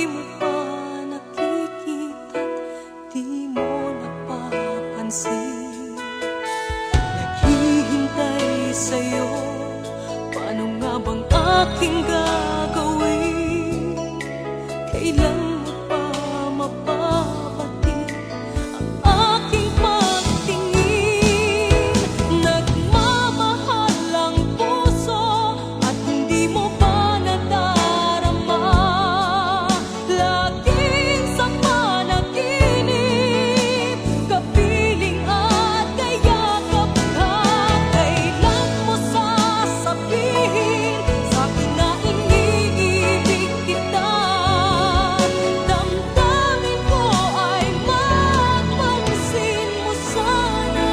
mo pa nakikita, di mo napapansin. Naghihintay sa'yo, paano nga bang aking gagawin? Kailan mo pa mapapatid ang aking pagtingin? Nagmamahal ang puso at hindi mo pa nadarama. Laging sa panaginip, kapiling at kayakap ka. Kailan mo sasabihin sa'kin na iniibig kita? Damdamin ko ay mapansin mo sana.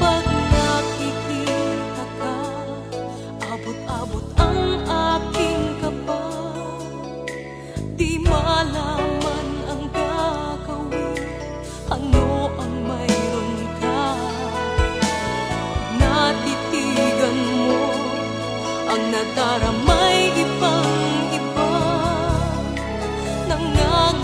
Pag nakikita ka, abot-abot ang aking kaba. Di malaman ang gagawin, ano ang mayroon ka. Natitigan mo ang nadaramay ibang iba. Nangangarap